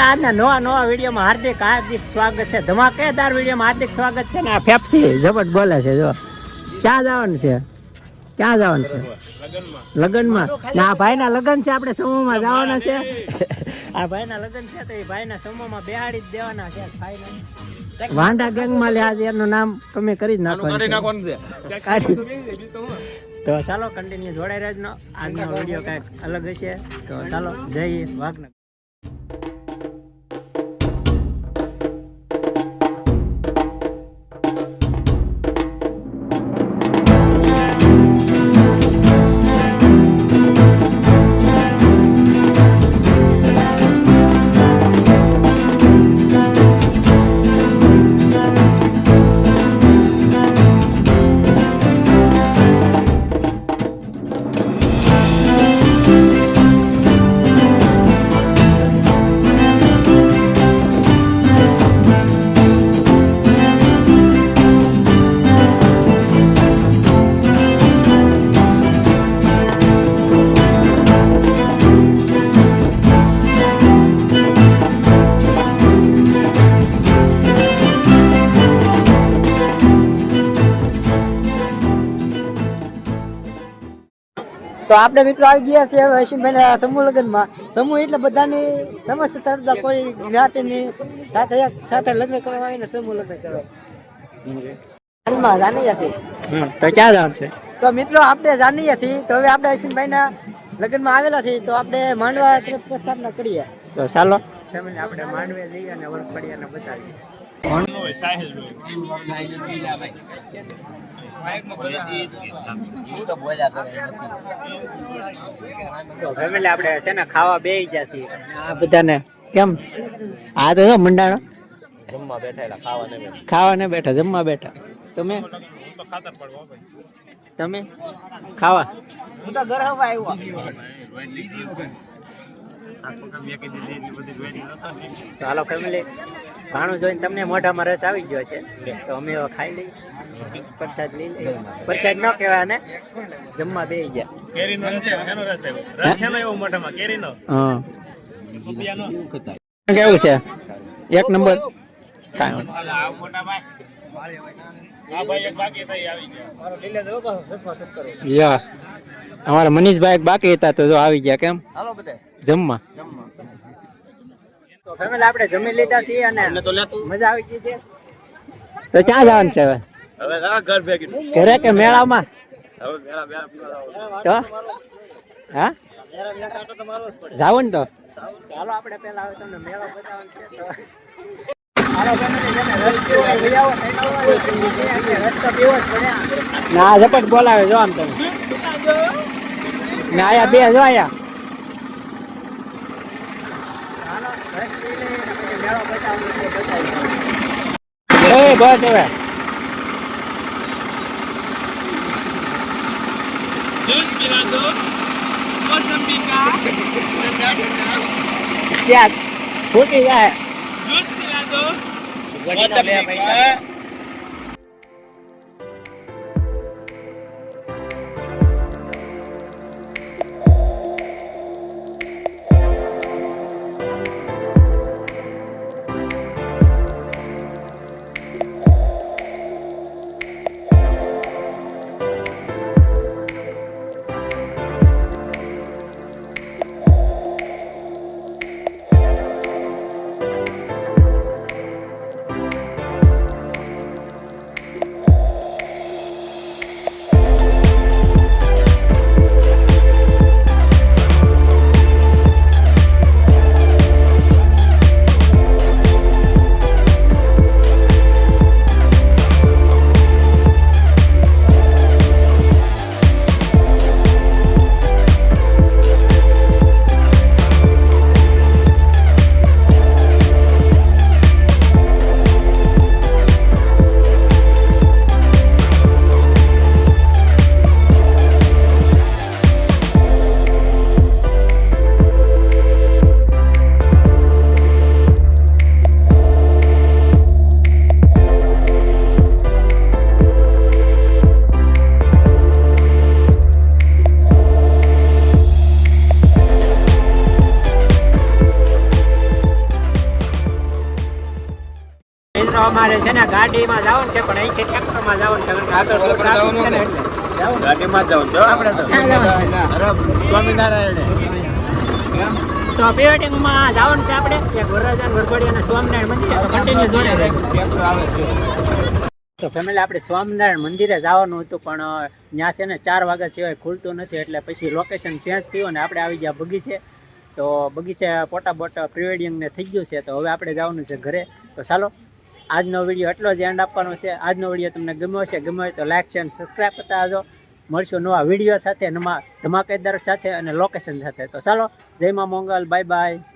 આજના નવા વિડીયોમાં હાર્દિક સ્વાગત છે. ધમાકેદાર વિડીયોમાં હાર્દિક સ્વાગત છે. ને આ ફેફસી જબટ બોલે છે. જો ક્યાં જવાનું છે? ક્યાં જવાનું છે? લગ્નમાં. ના આ ભાઈના લગ્ન છે, આપણે સમૂહમાં જવાના છે. આ ભાઈના લગ્ન છે તો એ ભાઈના સમૂહમાં બેહાડી જ દેવાના છે. વાંડા ગેંગમાં લે આજે એનું નામ તમે કરી જ નાખવાનું છે. તો ચાલો કન્ટિન્યુ જોડાઈ રહેજો. આજનો વિડીયો કંઈક અલગ હશે. તો ચાલો જય વાઘનગર. તો આપણે મિત્રો આવી ગયા છીએ હવે હસીમભાઈના સમૂહ લગ્નમાં. સમૂહ એટલે બધાની સમસ્ત તરફના કોઈ જ્ઞાતિની સાથે લગ્ન કરવા આવીને સમૂહ લગ્ન કરવા. તો ક્યાં જવાનું છે? તો મિત્રો આપણે જાણીએ છીએ. તો હવે આપણે હસીમભાઈના લગ્નમાં આવેલા છીએ. તો આપણે માંડવા તરફ પ્રસ્થાપના કરીએ. તો ચાલો આપણે માંડવે જઈએ અને વરખડિયાને બતાવીએ. ફેમિલી આપણે છે ને ખાવા બેસી ગયા છીએ. આ બધાને કેમ આ તો મંડાણો જમવા બેઠા, ખાવા ને બેઠા, જમવા બેઠા. તમે ખાવા હું તો ઘર હવા આવ્યો. હાલો ફેમિલી, ભાણું જોઈને તમને મોઢામાં રસ આવી ગયો છે. તો અમે ખાઈ લઈએ, પ્રસાદ લઈ લઈએ. પ્રસાદ ન કહેવાય ને, જમવા બેસી ગયા. કેવું છે? એક નંબર. અમારા મનીષભાઈ બાકી હતા તો આવી ગયા. કેમ જમવા? તો ફેમિલી આપણે જમી લીધા છીએ અને મજા આવી ગઈ છે. તો ક્યાં જવાનું છે હવે? ઘરે કે મેળામાં? તો હા જાવું ને. તો ચાલો આપણે પેલા હવે તમને મેળો બતાવવાનો છે. ના ઝપટ બોલાવે જો આમ તમે ના આયા બે જો આયા. બસ હવે ક્યાં ફૂટી જાય. મિત્રો અમારે છે ને ગાડીમાં જવાનું છે પણ અહીંથી ટ્રેક્ટરમાં જવાનું છે કારણ કે આગળ બહુ ટ્રાફિક છે ને એટલે જવું ગાડીમાં જવું જો આપણે તો સ્વામિનારાયણ તો પ્રિવેડિંગમાં જવાનું છે આપણે એક વરરાજા વરઘોડિયા અને સ્વામિનારાયણ મંદિરે તો કન્ટિન્યુ જોડે તો ફેમિલી આપણે સ્વામિનારાયણ મંદિરે જવાનું હતું પણ ત્યાં છે ને 4 વાગ્યા સિવાય ખુલતું નથી એટલે પછી લોકેશન ચેન્જ થયું અને આપણે આવી ગયા બગીચે તો બગીચે પોટાબોટ પ્રિવેડિંગને થઈ ગયું છે તો હવે આપણે જવાનું છે ઘરે તો ચાલો આજનો વિડીયો એટલો જ એન્ડ આપવાનો છે આજનો વિડીયો તમને ગમ્યો છે ગમ્યો હોય તો લાઈક છે અને સબસ્ક્રાઈબ કરતા આવજો મળશું નવા વિડીયો સાથે નવા ધમાકેદાર સાથે અને લોકેશન સાથે તો ચાલો જય મા મંગલ બાય બાય